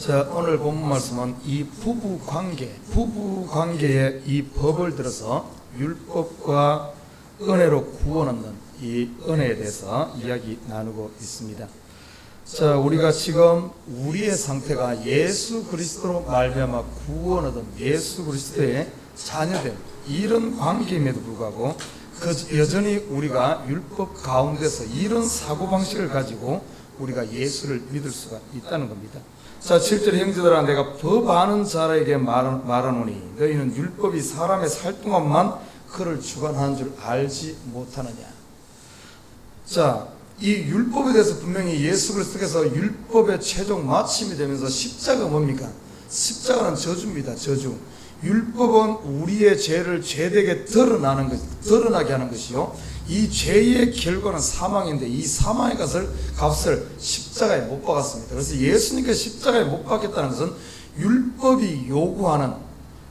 자, 오늘 본문 말씀은 이 부부 관계의 이 법을 들어서 율법과 은혜로 구원 얻는 이 은혜에 대해서 이야기 나누고 있습니다. 자, 우리가 지금 우리의 상태가 예수 그리스도로 말미암아 구원 얻은 예수 그리스도의 자녀된 이런 관계임에도 불구하고 여전히 우리가 율법 가운데서 이런 사고방식을 가지고 우리가 예수를 믿을 수가 있다는 겁니다. 자, 7절 형제들아 내가 법 아는 자라에게 말하노니 너희는 율법이 사람의 살 동안만 그를 주관하는 줄 알지 못하느냐. 자, 이 율법에 대해서 분명히 예수 그리스도께서 율법의 최종 마침이 되면서 십자가 뭡니까? 십자가는 저주입니다. 저주. 율법은 우리의 죄를 죄되게 드러나게 하는 것이요, 이 죄의 결과는 사망인데 이 사망의 값을 십자가에 못 박았습니다. 그래서 예수님께서 십자가에 못 박겠다는 것은 율법이 요구하는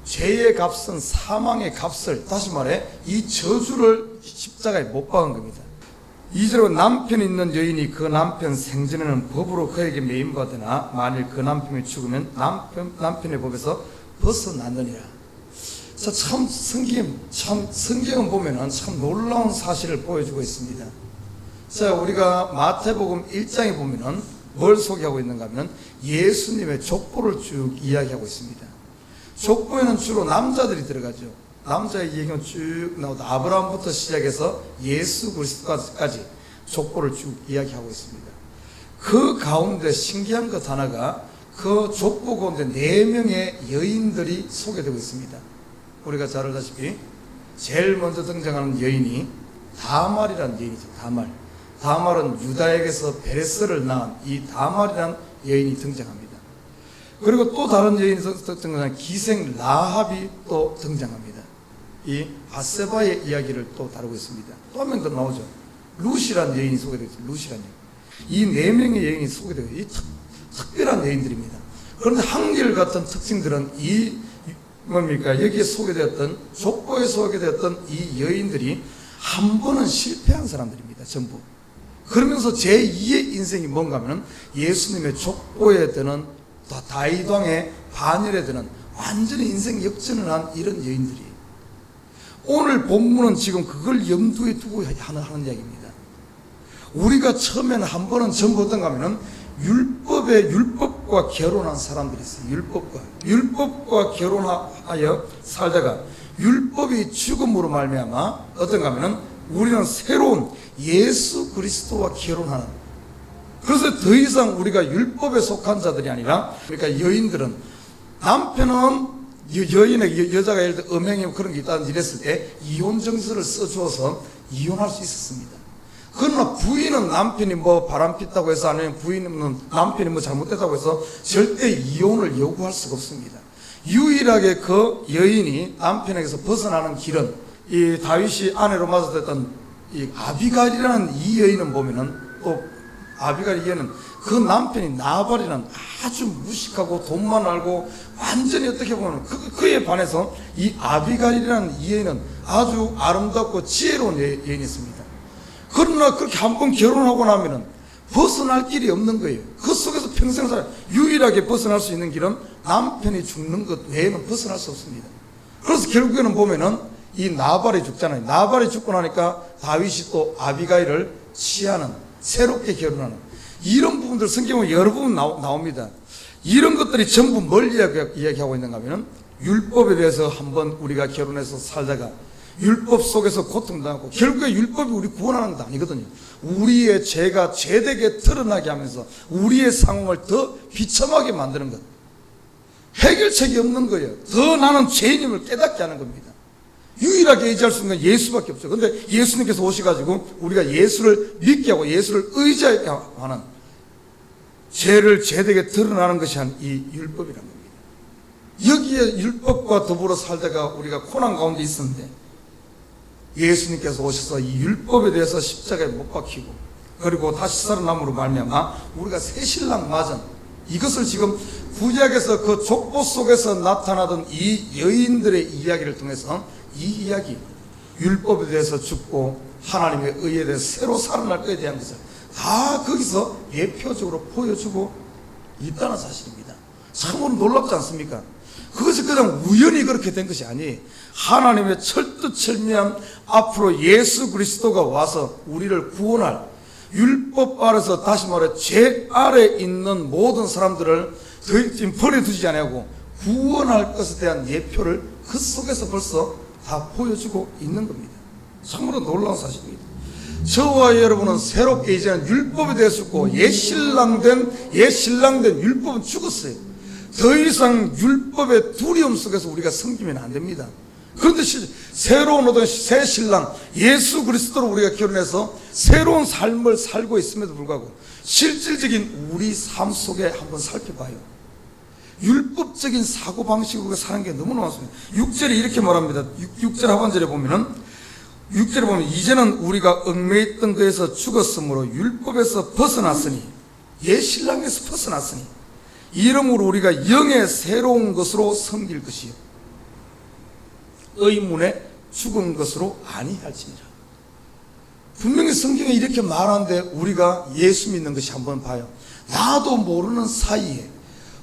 죄의 값은 사망의 값을, 다시 말해 이 저주를 십자가에 못 박은 겁니다. 2절은 남편이 있는 여인이 그 남편 생전에는 법으로 그에게 매임받으나 만일 그 남편이 죽으면 남편의 법에서 벗어났느니라. 자, 참 성경은 보면은 참 놀라운 사실을 보여주고 있습니다. 자, 우리가 마태복음 1장에 보면은 뭘 소개하고 있는가 하면 예수님의 족보를 쭉 이야기하고 있습니다. 족보에는 주로 남자들이 들어가죠. 남자의 얘기는 쭉 나오다 아브라함부터 시작해서 예수 그리스도까지 족보를 쭉 이야기하고 있습니다. 그 가운데 신기한 것 하나가 그 족보 가운데 4명의 여인들이 소개되고 있습니다. 우리가 잘 알다시피 제일 먼저 등장하는 여인이 다말이라는 여인이죠. 다말은 유다에게서 베레스를 낳은 이 다말이라는 여인이 등장합니다. 그리고 또 다른 여인이 등장하는 기생 라합이 또 등장합니다. 이 바세바의 이야기를 또 다루고 있습니다. 또 한 명 더 나오죠. 루시라는 여인이 소개되고 있습니다. 루시라는 여인. 이 4명의 여인이 소개되고 이 특별한 여인들입니다. 그런데 한결같은 특징들은 이 여기에 소개되었던 족보에 소개되었던 이 여인들이 한 번은 실패한 사람들입니다. 전부. 그러면서 제2의 인생이 뭔가 하면 예수님의 족보에 드는 다윗왕의 반열에 드는 완전히 인생 역전을 한 이런 여인들이에요. 오늘 본문은 지금 그걸 염두에 두고 하는 이야기입니다. 우리가 처음에는 한 번은 전부 어떤가 하면은 율법과 결혼한 사람들이 있어요. 율법과 결혼하여 살다가 율법이 죽음으로 말미암아 어떤가 하면은 우리는 새로운 예수 그리스도와 결혼하는, 그래서 더 이상 우리가 율법에 속한 자들이 아니라, 그러니까 여인들은 남편은 여인에게 여자가 예를 들어 음행이고 그런 게 있다는 이랬을 때 이혼 정서를 써주어서 이혼할 수 있었습니다. 그러나 부인은 남편이 뭐 바람폈다고 해서, 아니면 부인은 남편이 뭐 잘못됐다고 해서 절대 이혼을 요구할 수가 없습니다. 유일하게 그 여인이 남편에게서 벗어나는 길은 이 다윗이 아내로 맞았던 이 아비갈이라는 이 여인은 보면은, 또 아비갈 여인은 그 남편이 나발이라는 아주 무식하고 돈만 알고 완전히 어떻게 보면 그에 반해서 이 아비갈이라는 이 여인은 아주 아름답고 지혜로운 여인이었습니다. 그러나 그렇게 한번 결혼하고 나면은 벗어날 길이 없는 거예요. 그 속에서 평생 유일하게 벗어날 수 있는 길은 남편이 죽는 것 외에는 벗어날 수 없습니다. 그래서 결국에는 보면은 이 나발이 죽잖아요. 나발이 죽고 나니까 다윗이 또 아비가일을 취하는, 새롭게 결혼하는 이런 부분들 성경에 여러 부분 나옵니다. 이런 것들이 전부 뭘 이야기하고 있는가 하면은 율법에 대해서 한번 우리가 결혼해서 살다가 율법 속에서 고통당하고 결국에 율법이 우리 구원하는 것 아니거든요. 우리의 죄가 죄되게 드러나게 하면서 우리의 상황을 더 비참하게 만드는 것, 해결책이 없는 거예요. 더 나는 죄인임을 깨닫게 하는 겁니다. 유일하게 의지할 수 있는 건 예수밖에 없죠. 그런데 예수님께서 오셔가지고 우리가 예수를 믿게 하고 예수를 의지하게 하는, 죄를 죄되게 드러나는 것이 한 이 율법이라는 겁니다. 여기에 율법과 더불어 살다가 우리가 고난 가운데 있었는데 예수님께서 오셔서 이 율법에 대해서 십자가에 못 박히고 그리고 다시 살아남으로 말미암아 우리가 새 신랑 맞은 이것을 지금 구약에서 그 족보 속에서 나타나던 이 여인들의 이야기를 통해서 이 이야기, 율법에 대해서 죽고 하나님의 의에 대해서 새로 살아날 것에 대한 것을 다 거기서 예표적으로 보여주고 있다는 사실입니다. 참으로 놀랍지 않습니까? 그것이 그냥 우연히 그렇게 된 것이 아니, 하나님의 철두철미한 앞으로 예수 그리스도가 와서 우리를 구원할, 율법 아래서 다시 말해 죄 아래 있는 모든 사람들을 지금 버려두지 아니하고 구원할 것에 대한 예표를 그 속에서 벌써 다 보여주고 있는 겁니다. 참으로 놀라운 사실입니다. 저와 여러분은 새롭게 이제는 율법에 대해서 죽고 옛 신랑된 율법은 죽었어요. 더 이상 율법의 두려움 속에서 우리가 섬기면 안 됩니다. 그런데 새로운 어떤 새 신랑 예수 그리스도로 우리가 결혼해서 새로운 삶을 살고 있음에도 불구하고 실질적인 우리 삶 속에 한번 살펴봐요. 율법적인 사고방식으로 사는 게 너무나 많습니다. 6절에 이렇게 말합니다. 6절 하반절에 보면은, 6절에 보면 이제는 우리가 얽매였던 것에서 죽었으므로 율법에서 벗어났으니, 옛 신랑에서 벗어났으니 이러므로 우리가 영의 새로운 것으로 섬길 것이요 의문에 죽은 것으로 아니할지니라. 분명히 성경에 이렇게 말하는데 우리가 예수 믿는 것이 한번 봐요. 나도 모르는 사이에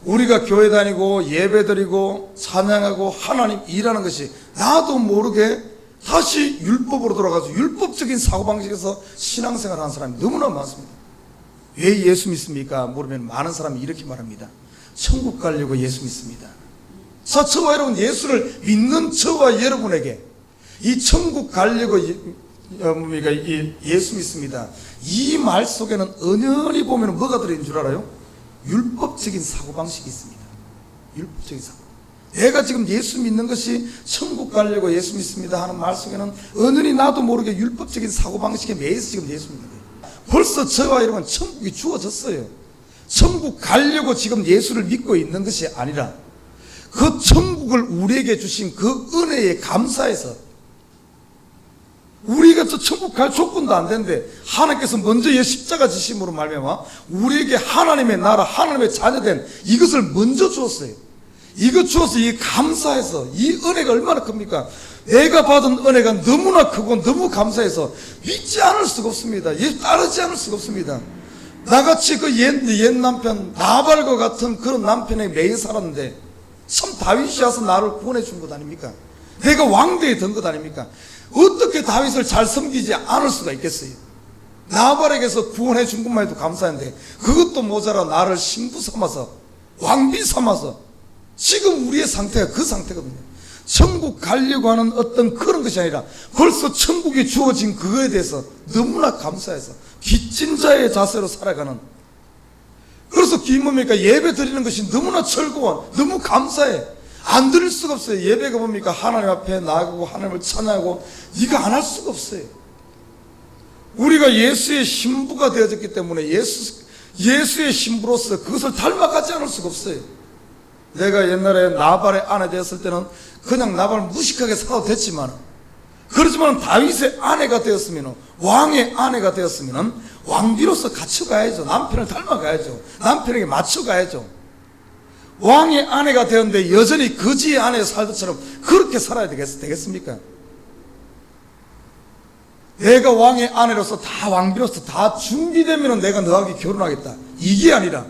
우리가 교회 다니고 예배 드리고 찬양하고 하나님 일하는 것이 나도 모르게 다시 율법으로 돌아가서 율법적인 사고방식에서 신앙생활을 하는 사람이 너무나 많습니다. 왜 예수 믿습니까? 물으면 많은 사람이 이렇게 말합니다. 천국 가려고 예수 믿습니다. 자, 저와 여러분, 예수를 믿는 저와 여러분에게 이 천국 가려고 예수 믿습니다. 이 말 속에는 은연히 보면 뭐가 들어있는 줄 알아요? 율법적인 사고방식이 있습니다. 율법적인 사고. 내가 지금 예수 믿는 것이 천국 가려고 예수 믿습니다 하는 말 속에는 은연히 나도 모르게 율법적인 사고방식에 매여서 지금 예수 믿는 거예요. 벌써 저와 여러분 천국이 주어졌어요. 천국 가려고 지금 예수를 믿고 있는 것이 아니라 그 천국을 우리에게 주신 그 은혜에 감사해서, 우리가 저 천국 갈 조건도 안 되는데 하나님께서 먼저 십자가 지심으로 말미암아 우리에게 하나님의 나라, 하나님의 자녀된 이것을 먼저 주었어요. 이거 주어서 이 감사해서, 이 은혜가 얼마나 큽니까? 내가 받은 은혜가 너무나 크고 너무 감사해서 믿지 않을 수가 없습니다. 따르지 않을 수가 없습니다. 나같이 그 옛 남편 나발과 같은 그런 남편에 매여 살았는데 참 다윗이 와서 나를 구원해 준 것 아닙니까? 내가 왕대에 든 것 아닙니까? 어떻게 다윗을 잘 섬기지 않을 수가 있겠어요? 나발에게서 구원해 준 것만 해도 감사한데 그것도 모자라 나를 신부 삼아서, 왕비 삼아서, 지금 우리의 상태가 그 상태거든요. 천국 가려고 하는 어떤 그런 것이 아니라 벌써 천국이 주어진 그거에 대해서 너무나 감사해서 빚진 자의 자세로 살아가는, 그래서 뭡니까? 예배 드리는 것이 너무나 즐거워, 너무 감사해. 안 드릴 수가 없어요. 예배가 뭡니까? 하나님 앞에 나가고 하나님을 찬양하고, 이거 안 할 수가 없어요. 우리가 예수의 신부가 되어졌기 때문에 예수의 신부로서 그것을 닮아가지 않을 수가 없어요. 내가 옛날에 나발의 아내 되었을 때는 그냥 나발을 무식하게 살아도 됐지만, 그렇지만 다윗의 아내가 되었으면, 왕의 아내가 되었으면 왕비로서 갇혀가야죠. 남편을 닮아가야죠. 남편에게 맞춰가야죠. 왕의 아내가 되었는데 여전히 거지의 아내에 살듯처럼 그렇게 살아야 되겠습니까? 내가 왕의 아내로서 다 왕비로서 다 준비되면 내가 너하고 결혼하겠다, 이게 아니라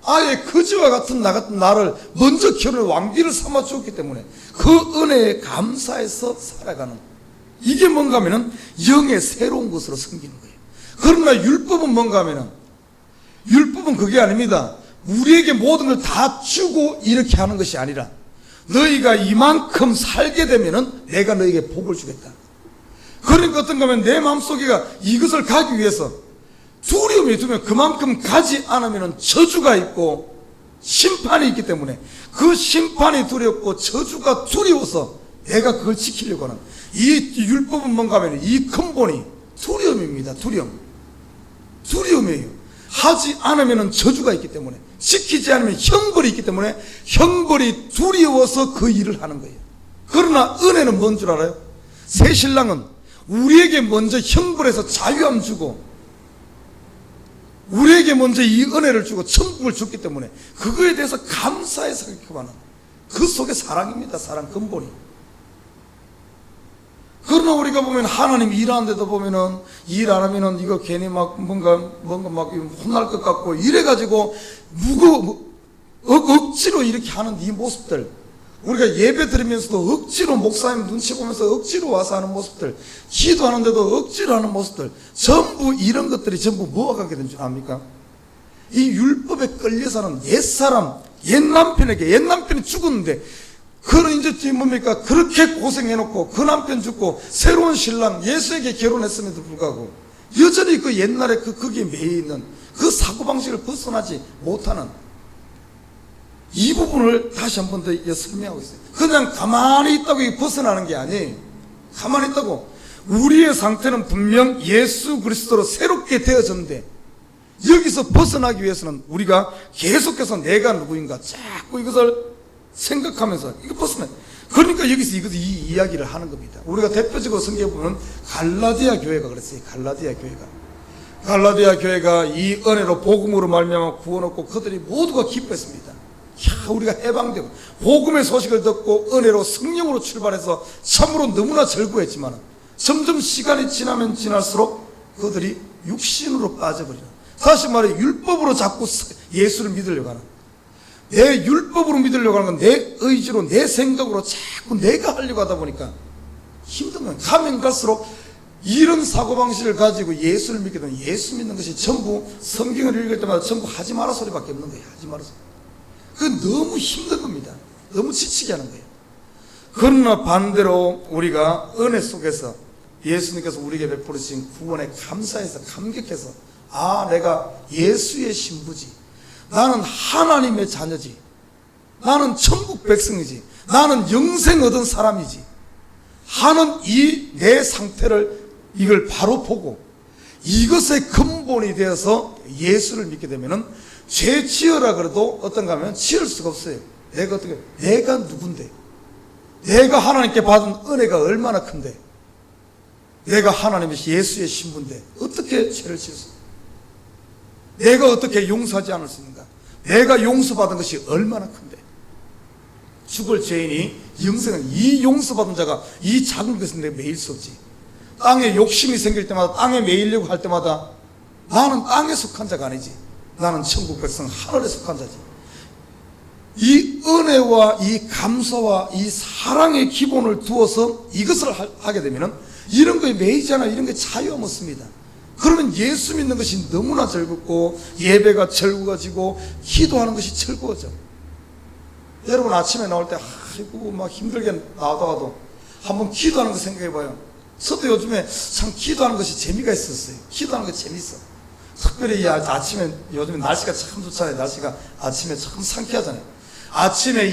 아예 거지와 같은 나 같은 나를 먼저 결혼해 왕비를 삼아 주었기 때문에 그 은혜에 감사해서 살아가는, 이게 뭔가 하면은 영의 새로운 것으로 섬기는 거예요. 그러나 율법은 뭔가 하면은, 율법은 그게 아닙니다. 우리에게 모든 걸 다 주고 이렇게 하는 것이 아니라 너희가 이만큼 살게 되면은 내가 너희에게 복을 주겠다. 그러니까 어떤가 하면 내 마음속에가 이것을 가기 위해서 두려움이 두면 그만큼 가지 않으면 저주가 있고 심판이 있기 때문에 그 심판이 두렵고 저주가 두려워서 내가 그걸 지키려고 하는, 이 율법은 뭔가 하면 이 근본이 두려움입니다. 두려움이에요. 하지 않으면 저주가 있기 때문에, 지키지 않으면 형벌이 있기 때문에 형벌이 두려워서 그 일을 하는 거예요. 그러나 은혜는 뭔 줄 알아요? 새 신랑은 우리에게 먼저 형벌에서 자유함 주고 우리에게 먼저 이 은혜를 주고 천국을 줬기 때문에 그거에 대해서 감사해 생각하는, 그 속에 사랑입니다. 사랑 근본이. 그러나 우리가 보면 하나님 일하는데도 보면은 일 안 하면은 이거 괜히 막 뭔가 막 혼날 것 같고 이래가지고 억지로 이렇게 하는 이 모습들, 우리가 예배 드리면서도 억지로 목사님 눈치 보면서 억지로 와서 하는 모습들, 기도하는데도 억지로 하는 모습들, 전부 이런 것들이 전부 뭐가 가게 된 줄 압니까? 이 율법에 끌려 사는 옛사람, 옛남편에게, 옛남편이 죽었는데 그는 이제 뭡니까? 그렇게 고생해놓고 그 남편 죽고 새로운 신랑 예수에게 결혼했음에도 불구하고 여전히 그 옛날에 거기에 매여 있는 그 사고방식을 벗어나지 못하는 이 부분을 다시 한 번 더 설명하고 있어요. 그냥 가만히 있다고 벗어나는 게 아니에요. 가만히 있다고. 우리의 상태는 분명 예수 그리스도로 새롭게 되어졌는데 여기서 벗어나기 위해서는 우리가 계속해서 내가 누구인가 자꾸 이것을 생각하면서 이거 벗어나요. 그러니까 여기서 이 이야기를 하는 겁니다. 우리가 대표적으로 성경에 보면 갈라디아 교회가 그랬어요. 갈라디아 교회가 이 은혜로 복음으로 말미암아 구원 얻고 그들이 모두가 기뻐했습니다. 야, 우리가 해방되고 복음의 소식을 듣고 은혜로 성령으로 출발해서 참으로 너무나 즐거워했지만 점점 시간이 지나면 지날수록 그들이 육신으로 빠져버리는, 다시 말해 율법으로 자꾸 예수를 믿으려고 하는, 내 율법으로 믿으려고 하는 건 내 의지로 내 생각으로 자꾸 내가 하려고 하다 보니까 힘든 거예요. 가면 갈수록 이런 사고방식을 가지고 예수를 믿게 되면 예수 믿는 것이 전부 성경을 읽을 때마다 전부 하지 마라 소리밖에 없는 거예요. 하지 마라 소리. 그건 너무 힘든 겁니다. 너무 지치게 하는 거예요. 그러나 반대로 우리가 은혜 속에서 예수님께서 우리에게 베풀으신 구원에 감사해서 감격해서, 아, 내가 예수의 신부지, 나는 하나님의 자녀지, 나는 천국 백성이지, 나는 영생 얻은 사람이지 하는 이 내 상태를 이걸 바로 보고 이것의 근본이 되어서 예수를 믿게 되면은 죄 지으라 그래도 어떤가 하면 지을 수가 없어요. 내가 누군데, 내가 하나님께 받은 은혜가 얼마나 큰데, 내가 하나님의 예수의 신부인데 어떻게 죄를 지을 수, 내가 어떻게 용서하지 않을 수 있는가? 내가 용서받은 것이 얼마나 큰데, 죽을 죄인이 영생은 이 용서받은 자가 이 작은 것은 내가 매일 수 없지. 땅에 욕심이 생길 때마다, 땅에 매이려고 할 때마다 나는 땅에 속한 자가 아니지, 나는 천국 백성 하늘에 속한 자지. 이 은혜와 이 감사와 이 사랑의 기본을 두어서 이것을 하게 되면은 이런 거에 매이지 않아, 이런 거에 자유함 없습니다. 그러면 예수 믿는 것이 너무나 즐겁고 예배가 즐거워지고 기도하는 것이 즐거워져. 여러분 아침에 나올 때 아이고 막 힘들게 나오다가도 한번 기도하는 거 생각해봐요. 저도 요즘에 참 기도하는 것이 재미가 있었어요. 기도하는 거 재밌어. 특별히 이 아침에, 요즘에 날씨가 참 좋잖아요. 날씨가 아침에 참 상쾌하잖아요.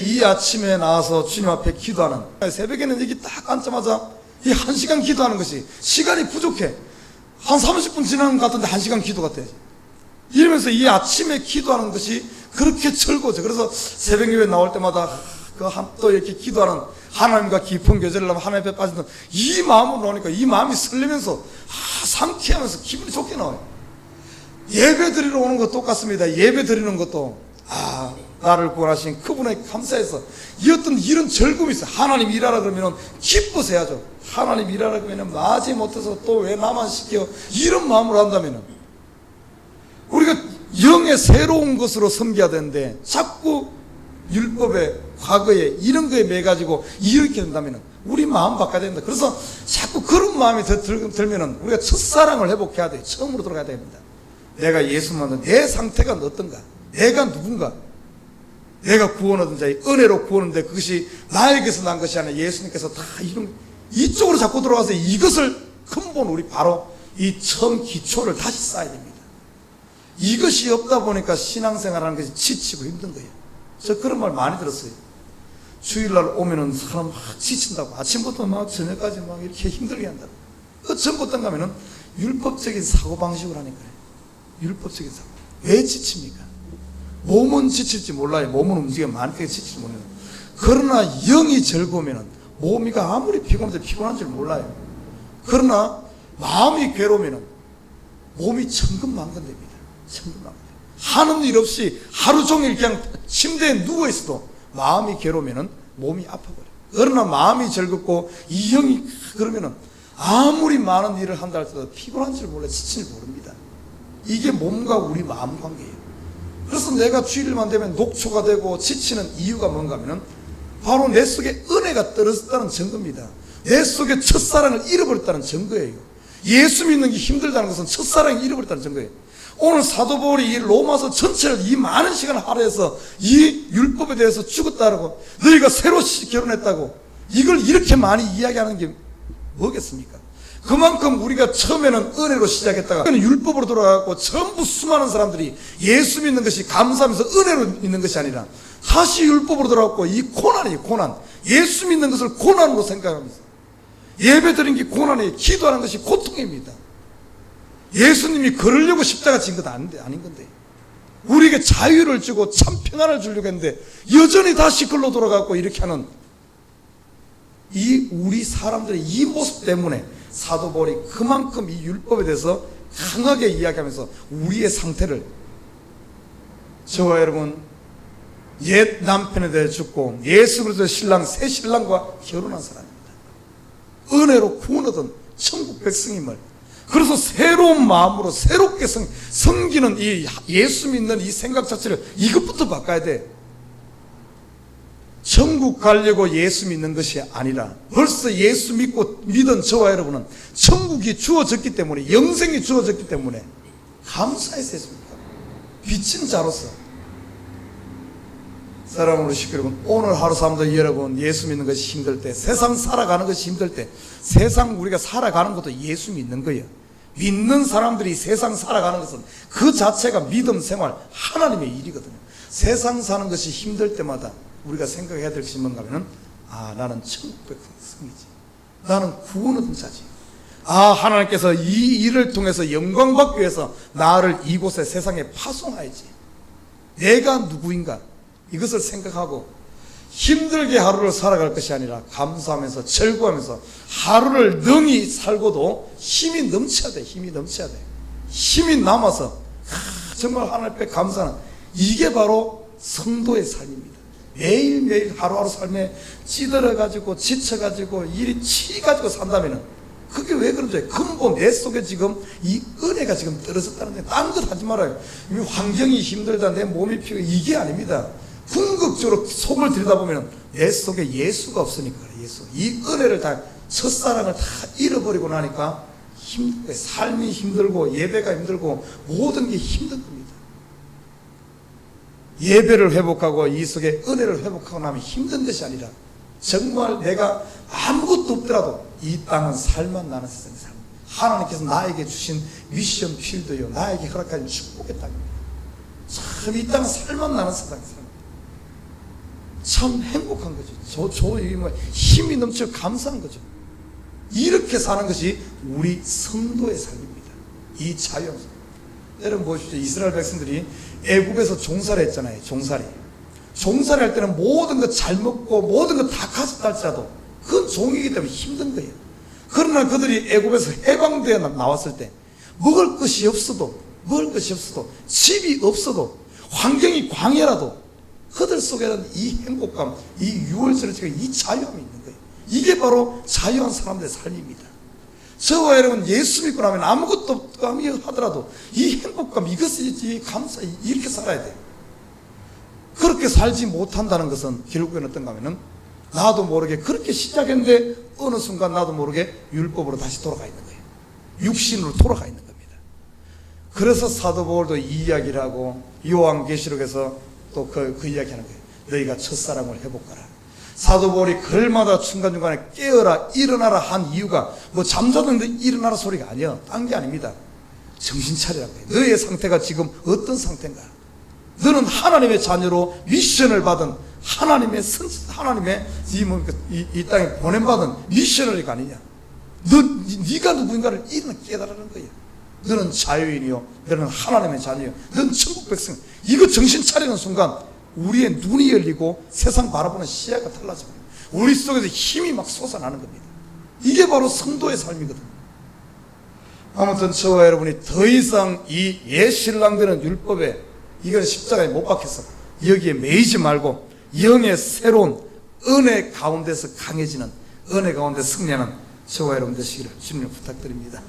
이 아침에 나와서 주님 앞에 기도하는, 새벽에는 여기 딱 앉자마자 이 1시간 기도하는 것이 시간이 부족해. 한 30분 지나는 것 같은데 1시간 기도 같아요. 이러면서 이 아침에 기도하는 것이 그렇게 즐거워져. 그래서 새벽 예배 나올 때마다 또 이렇게 기도하는, 하나님과 깊은 교제를 하면 하나님 앞에 빠지는 이 마음으로 나오니까 이 마음이 설레면서 상쾌하면서 기분이 좋게 나와요. 예배 드리러 오는 것 똑같습니다. 예배 드리는 것도 나를 구원하신 그분에 감사해서 어떤 이런 즐거움이 있어요. 하나님 일하라 그러면 기뻐서 해야죠. 하나님 일하라 그러면 마지 못해서 또 왜 나만 시켜, 이런 마음으로 한다면 우리가 영의 새로운 것으로 섬겨야 되는데 자꾸 율법에 과거에 이런 거에 매가지고 이렇게 된다면 우리 마음 바꿔야 된다. 그래서 자꾸 그런 마음이 들면 우리가 첫사랑을 회복해야 돼요. 처음으로 들어가야 됩니다. 내가 예수 만든 내 상태가 어떤가, 내가 누군가, 내가 구원 얻은 자의 은혜로 구원 얻는데 그것이 나에게서 난 것이 아니라 예수님께서 다 이쪽으로 자꾸 들어가서 이것을 근본 우리 바로 이 처음 기초를 다시 쌓아야 됩니다. 이것이 없다 보니까 신앙생활하는 것이 지치고 힘든 거예요. 저 그런 말 많이 들었어요. 주일날 오면은 사람 막 지친다고, 아침부터 막 저녁까지 막 이렇게 힘들게 한다고. 그 전부 어떤가 하면은 율법적인 사고방식을 하니까요. 율법적인 사고. 왜 지칩니까? 몸은 지칠지 몰라요. 몸은 움직이면 마음이 지칠지 몰라요. 그러나 영이 즐거우면 몸이가 아무리 피곤해도 피곤한 줄 몰라요. 그러나 마음이 괴로우면 몸이 천근만근됩니다. 천근만근. 하는 일 없이 하루 종일 그냥 침대에 누워있어도 마음이 괴로우면 몸이 아파버려요. 그러나 마음이 즐겁고 이 영이 그러면 아무리 많은 일을 한다 할지라도 피곤한 줄 몰라요. 지칠 줄 모릅니다. 이게 몸과 우리 마음 관계예요. 그래서 내가 주일만 되면 녹초가 되고 지치는 이유가 뭔가 하면은 바로 내 속에 은혜가 떨어졌다는 증거입니다. 내 속에 첫사랑을 잃어버렸다는 증거예요. 예수 믿는 게 힘들다는 것은 첫사랑을 잃어버렸다는 증거예요. 오늘 사도 바울이 이 로마서 전체를 이 많은 시간을 할애해서 이 율법에 대해서 죽었다고, 너희가 새로 결혼했다고, 이걸 이렇게 많이 이야기하는 게 뭐겠습니까? 그만큼 우리가 처음에는 은혜로 시작했다가 율법으로 돌아가고 전부 수많은 사람들이 예수 믿는 것이 감사하면서 은혜로 믿는 것이 아니라 다시 율법으로 돌아갔고, 이 고난이에요. 고난. 예수 믿는 것을 고난으로 생각하면서 예배 드리는 게 고난이에요. 기도하는 것이 고통입니다. 예수님이 그러려고 십자가 진 것 아닌 건데, 우리에게 자유를 주고 참 평안을 주려고 했는데 여전히 다시 글로 돌아가고 이렇게 하는 이 우리 사람들의 이 모습 때문에 사도 바울이 그만큼 이 율법에 대해서 강하게 이야기하면서 우리의 상태를, 저와 여러분 옛 남편에 대해 죽고 예수 그리스도의 신랑 새 신랑과 결혼한 사람입니다. 은혜로 구원 얻은 천국 백성임을, 그래서 새로운 마음으로 새롭게 섬기는 이 예수 믿는 이 생각 자체를 이것부터 바꿔야 돼. 천국 가려고 예수 믿는 것이 아니라 벌써 예수 믿고 믿은 저와 여러분은 천국이 주어졌기 때문에, 영생이 주어졌기 때문에 감사해서 했습니까? 빚진 자로서. 사랑으로 시켜 여러분, 오늘 하루 삶도 여러분 예수 믿는 것이 힘들 때, 세상 살아가는 것이 힘들 때, 세상 우리가 살아가는 것도 예수 믿는 거예요. 믿는 사람들이 세상 살아가는 것은 그 자체가 믿음 생활, 하나님의 일이거든요. 세상 사는 것이 힘들 때마다 우리가 생각해야 될 것이 뭔가 하면은, 나는 천국 백성이지, 나는 구원 얻은 자지, 하나님께서 이 일을 통해서 영광 받기 위해서 나를 이곳에 세상에 파송하야지, 내가 누구인가, 이것을 생각하고 힘들게 하루를 살아갈 것이 아니라 감사하면서 즐거워하면서 하루를 능히 살고도 힘이 넘쳐야 돼. 힘이 넘쳐야 돼. 힘이 남아서 정말 하나님 앞에 감사하는, 이게 바로 성도의 삶입니다. 매일매일 하루하루 삶에 찌들어가지고 지쳐가지고 일이 치가지고 산다면은 그게 왜 그런지, 근본 내 속에 지금 이 은혜가 지금 떨어졌다는데, 딴 것 하지 말아요. 환경이 힘들다, 내 몸이 피고, 이게 아닙니다. 궁극적으로 속을 들여다보면 내 속에 예수가 없으니까 그래. 예수, 이 은혜를 다, 첫사랑을 다 잃어버리고 나니까 삶이 힘들고 예배가 힘들고 모든 게 힘든 겁니다. 예배를 회복하고 이 속에 은혜를 회복하고 나면 힘든 것이 아니라 정말 내가 아무것도 없더라도 이 땅은 살만 나는 세상이 살, 하나님께서 나에게 주신 미션 필드요, 나에게 허락하신 축복의 땅입니다. 참 이 땅은 살만 나는 세상이 살, 참 행복한 거죠. 힘이 넘쳐 감사한 거죠. 이렇게 사는 것이 우리 성도의 삶입니다. 이 자유한 삶. 여러분 보십시오. 이스라엘 백성들이 애굽에서 종살이 했잖아요. 종살이 할 때는 모든 것 잘 먹고 모든 것 다 가졌다 할지라도 그건 종이기 때문에 힘든 거예요. 그러나 그들이 애굽에서 해방되어 나왔을 때 먹을 것이 없어도 집이 없어도 환경이 광야라도 그들 속에는 이 행복감, 이 유월절의 이 자유함이 있는 거예요. 이게 바로 자유한 사람들의 삶입니다. 저와 여러분 예수 믿고 나면 아무것도 없고 하더라도 이 행복감, 이것이 감사, 이렇게 살아야 돼요. 그렇게 살지 못한다는 것은 결국에는 어떤가 하면은 나도 모르게 그렇게 시작했는데 어느 순간 나도 모르게 율법으로 다시 돌아가 있는 거예요. 육신으로 돌아가 있는 겁니다. 그래서 사도 바울도 이 이야기를 하고 요한계시록에서 또 그 이야기하는 거예요. 너희가 첫사랑을 회복하라. 사도 바울이 글마다 중간중간에 깨어라, 일어나라 한 이유가 뭐 잠자는데 일어나라 소리가 아니야. 딴 게 아닙니다. 정신 차리라고 해요. 너의 상태가 지금 어떤 상태인가? 너는 하나님의 자녀로 미션을 받은 하나님의 이 땅에 보냄받은 미셔너리가 아니냐? 네가 누구인가를 깨달으는 거예요. 너는 자유인이요, 너는 하나님의 자녀요, 너는 천국 백성. 이거 정신 차리는 순간 우리의 눈이 열리고 세상 바라보는 시야가 달라집니다. 우리 속에서 힘이 막 솟아나는 겁니다. 이게 바로 성도의 삶이거든요. 아무튼 저와 여러분이 더 이상 이 옛 신랑되는 율법에, 이건 십자가에 못 박혀서 여기에 매이지 말고 영의 새로운 은혜 가운데서 강해지는, 은혜 가운데 승리하는 저와 여러분 되시기를 주님을 부탁드립니다.